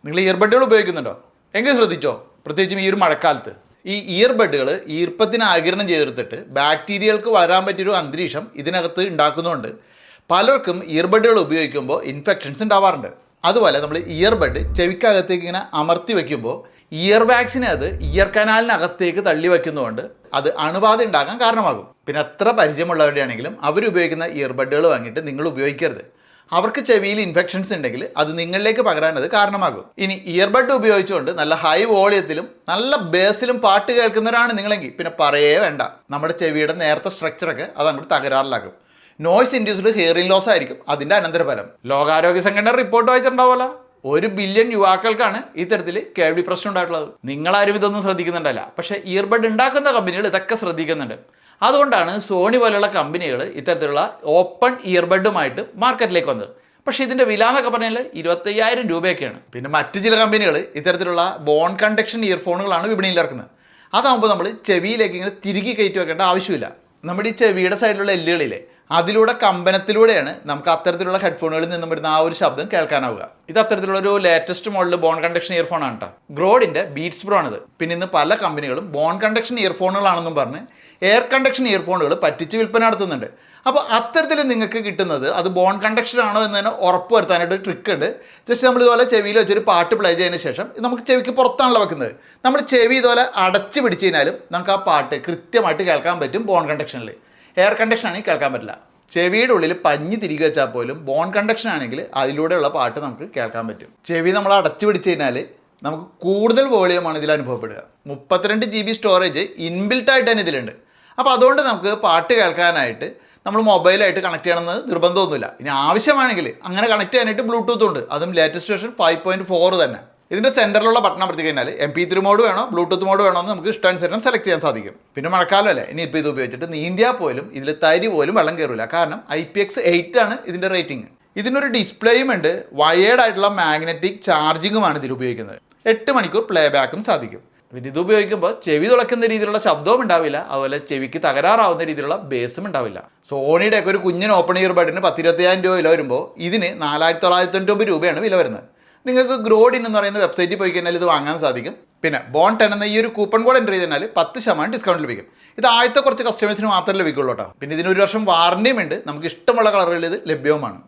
നിങ്ങൾ ഇയർബഡുകൾ ഉപയോഗിക്കുന്നുണ്ടോ? എങ്കിൽ ശ്രദ്ധിച്ചോ, പ്രത്യേകിച്ചും ഈ ഒരു മഴക്കാലത്ത് ഈ ഇയർബഡുകൾ ഈർപ്പത്തിന് ആഗിരണം ചെയ്തെടുത്തിട്ട് ബാക്ടീരിയകൾക്ക് വളരാൻ പറ്റിയൊരു അന്തരീക്ഷം ഇതിനകത്ത് ഉണ്ടാക്കുന്നതുകൊണ്ട് പലർക്കും ഇയർബഡുകൾ ഉപയോഗിക്കുമ്പോൾ ഇൻഫെക്ഷൻസ് ഉണ്ടാവാറുണ്ട്. അതുപോലെ നമ്മൾ ഇയർബഡ് ചെവിക്കകത്തേക്ക് ഇങ്ങനെ അമർത്തി വയ്ക്കുമ്പോൾ ഇയർ വാക്സിനെ അത് ഇയർ കനാലിനകത്തേക്ക് തള്ളി വയ്ക്കുന്നതുകൊണ്ട് അത് അണുബാധ ഉണ്ടാകാൻ കാരണമാകും. പിന്നെ എത്ര പരിചയമുള്ളവരുടെ ആണെങ്കിലും അവരുപയോഗിക്കുന്ന ഇയർബഡുകൾ വാങ്ങിയിട്ട് നിങ്ങൾ ഉപയോഗിക്കരുത്. അവർക്ക് ചെവിയിൽ ഇൻഫെക്ഷൻസ് ഉണ്ടെങ്കിൽ അത് നിങ്ങളിലേക്ക് പകരാൻ അത് കാരണമാകും. ഇനി ഇയർബഡ് ഉപയോഗിച്ചുകൊണ്ട് നല്ല ഹൈ വോളിയത്തിലും നല്ല ബേസിലും പാട്ട് കേൾക്കുന്നവരാണ് നിങ്ങളെങ്കിൽ പിന്നെ പറയേ വേണ്ട, നമ്മുടെ ചെവിയുടെ നേരത്തെ സ്ട്രക്ചറൊക്കെ അത് അങ്ങോട്ട് തകരാറിലാക്കും. നോയ്സ് ഇൻഡ്യൂസ്ഡ് ഹിയറിംഗ് ലോസ് ആയിരിക്കും അതിൻ്റെ അനന്തരഫലം. ലോകാരോഗ്യ സംഘടന റിപ്പോർട്ട് വായിച്ചിട്ടുണ്ടാവുമല്ലോ, 1 ബില്യൺ യുവാക്കൾക്കാണ് ഇത്തരത്തിൽ കേൾവി പ്രശ്നം ഉണ്ടായിട്ടുള്ളത്. നിങ്ങളാരും ഇതൊന്നും ശ്രദ്ധിക്കുന്നുണ്ടല്ല, പക്ഷേ ഇയർബഡ് ഉണ്ടാക്കുന്ന കമ്പനികൾ ഇതൊക്കെ ശ്രദ്ധിക്കുന്നുണ്ട്. അതുകൊണ്ടാണ് സോണി പോലെയുള്ള കമ്പനികൾ ഇത്തരത്തിലുള്ള ഓപ്പൺ ഇയർബഡുമായിട്ട് മാർക്കറ്റിലേക്ക് വന്നത്. പക്ഷേ ഇതിൻ്റെ വില എന്നൊക്കെ പറഞ്ഞാൽ 25,000 രൂപയൊക്കെയാണ്. പിന്നെ മറ്റു ചില കമ്പനികൾ ഇത്തരത്തിലുള്ള ബോൺ കണ്ടക്ഷൻ ഇയർഫോണുകളാണ് വിപണിയിൽ ഇറക്കുന്നത്. അതാകുമ്പോൾ നമ്മൾ ചെവിയിലേക്ക് ഇങ്ങനെ തിരികെ കയറ്റി വെക്കേണ്ട ആവശ്യമില്ല. നമ്മുടെ ഈ ചെവിയുടെ സൈഡിലുള്ള എല്ലുകളിലെ അതിലൂടെ കമ്പനത്തിലൂടെയാണ് നമുക്ക് അത്തരത്തിലുള്ള ഹെഡ്ഫോണുകളിൽ നിന്നും വരുന്ന ആ ഒരു ശബ്ദം കേൾക്കാനാവുക. ഇത് അത്തരത്തിലുള്ള ഒരു latest model bone conduction earphone ആണ് കേട്ടോ. ഗ്രോഡിൻ്റെ ബീറ്റ്സ് പ്രോ ആണിത്. പിന്നെ ഇന്ന് പല കമ്പനികളും ബോൺ കണ്ടക്ഷൻ ഇയർഫോണുകളാണെന്നും പറഞ്ഞ് എയർ കണ്ടക്ഷൻ ഇയർഫോണുകൾ പറ്റിച്ച് വിൽപ്പന നടത്തുന്നുണ്ട്. അപ്പോൾ അത്തരത്തിൽ നിങ്ങൾക്ക് കിട്ടുന്നത് അത് ബോൺ കണ്ടക്ഷൻ ആണോ എന്ന് തന്നെ ഉറപ്പ് വരുത്താനായിട്ട് ട്രിക്ക് ഉണ്ട്. ജസ്റ്റ് നമ്മൾ ഇതുപോലെ ചെവിയിൽ വെച്ചൊരു പാട്ട് പ്ലേ ചെയ്തതിന് ശേഷം നമുക്ക് ചെവിക്ക് പുറത്താണല്ലോ വെക്കുന്നത്. നമ്മൾ ചെവി ഇതുപോലെ അടച്ച് പിടിച്ച് കഴിഞ്ഞാലും നമുക്ക് ആ പാട്ട് കൃത്യമായിട്ട് കേൾക്കാൻ പറ്റും ബോൺ കണ്ടക്ഷനിൽ. എയർ കണ്ടക്ഷൻ ആണെങ്കിൽ കേൾക്കാൻ പറ്റില്ല. ചെവിയുടെ ഉള്ളിൽ പഞ്ഞി തിരികെ വെച്ചാൽ പോലും ബോൺ കണ്ടക്ഷൻ ആണെങ്കിൽ അതിലൂടെയുള്ള പാട്ട് നമുക്ക് കേൾക്കാൻ പറ്റും. ചെവി നമ്മൾ അടച്ചു പിടിച്ച് കഴിഞ്ഞാൽ നമുക്ക് കൂടുതൽ വോളിയമാണ് ഇതിൽ അനുഭവപ്പെടുക. 32 GB സ്റ്റോറേജ് ഇൻബിൽട്ടായിട്ട് തന്നെ ഇതിലുണ്ട്. അപ്പോൾ അതുകൊണ്ട് നമുക്ക് പാട്ട് കേൾക്കാനായിട്ട് നമ്മൾ മൊബൈലായിട്ട് കണക്ട് ചെയ്യണമെന്ന് നിർബന്ധമൊന്നുമില്ല. ഇനി ആവശ്യമാണെങ്കിൽ അങ്ങനെ കണക്ട് ചെയ്യാനായിട്ട് ബ്ലൂടൂത്ത് ഉണ്ട്, അതും ലേറ്റസ്റ്റ് വേർഷൻ 5.4 തന്നെ. ഇതിൻ്റെ സെൻറ്ററിലുള്ള ബട്ടൺ അമർത്തി കഴിഞ്ഞാൽ MP3 മോഡ് വേണോ ബ്ലൂടൂത്ത് മോഡ് വേണോ എന്ന് നമുക്ക് ഇഷ്ടാനുസരണം സെലക്ട് ചെയ്യാൻ സാധിക്കും. പിന്നെ മഴക്കാലമല്ലേ, ഇനിയിപ്പോൾ ഇത് ഉപയോഗിച്ചിട്ട് നീന്തിയാൽ പോലും ഇതിൽ തരി പോലും വെള്ളം കയറില്ല. കാരണം IPX8 ആണ് ഇതിൻ്റെ റേറ്റിംഗ്. ഇതിനൊരു ഡിസ്പ്ലേയും ഉണ്ട്, വയേർഡ് ആയിട്ടുള്ള മാഗ്നറ്റിക് ചാർജിങ്ങുമാണ് ഇതിൽ ഉപയോഗിക്കുന്നത്. 8 മണിക്കൂർ പ്ലേ ബാക്കും സാധിക്കും. പിന്നെ ഇത് ഉപയോഗിക്കുമ്പോൾ ചെവി തുളയ്ക്കുന്ന രീതിയിലുള്ള ശബ്ദവും ഉണ്ടാവില്ല, അതുപോലെ ചെവിക്ക് തകരാറാവുന്ന രീതിയിലുള്ള ബേസും ഉണ്ടാവില്ല. സോണിയുടെ ഒക്കെ ഒരു കുഞ്ഞൻ ഓപ്പൺ ഇയർബഡിന് 10-25,000 രൂപ വില വരുമ്പോൾ ഇതിന് 4,999 രൂപയാണ് വില വരുന്നത്. നിങ്ങൾക്ക് ഗ്രോഡിൻ എന്ന് പറയുന്ന വെബ്സൈറ്റിൽ പോയി കഴിഞ്ഞാൽ ഇത് വാങ്ങാൻ സാധിക്കും. പിന്നെ ബോൺ 10 എന്ന ഈ ഒരു കൂപ്പൺ കോഡ് എൻ്റർ ചെയ്ത് കഴിഞ്ഞാൽ 10% ഡിസ്കൗണ്ട് ലഭിക്കും. ഇത് ആദ്യത്തെ കുറച്ച് കസ്റ്റമേഴ്സിന് മാത്രമേ ലഭിക്കുള്ളൂ കേട്ടോ. പിന്നെ ഇതിന് 1 വർഷം വാറണ്ടിയും ഉണ്ട്. നമുക്ക് ഇഷ്ടമുള്ള കളറുകളിൽ ഇത് ലഭ്യവുമാണ്.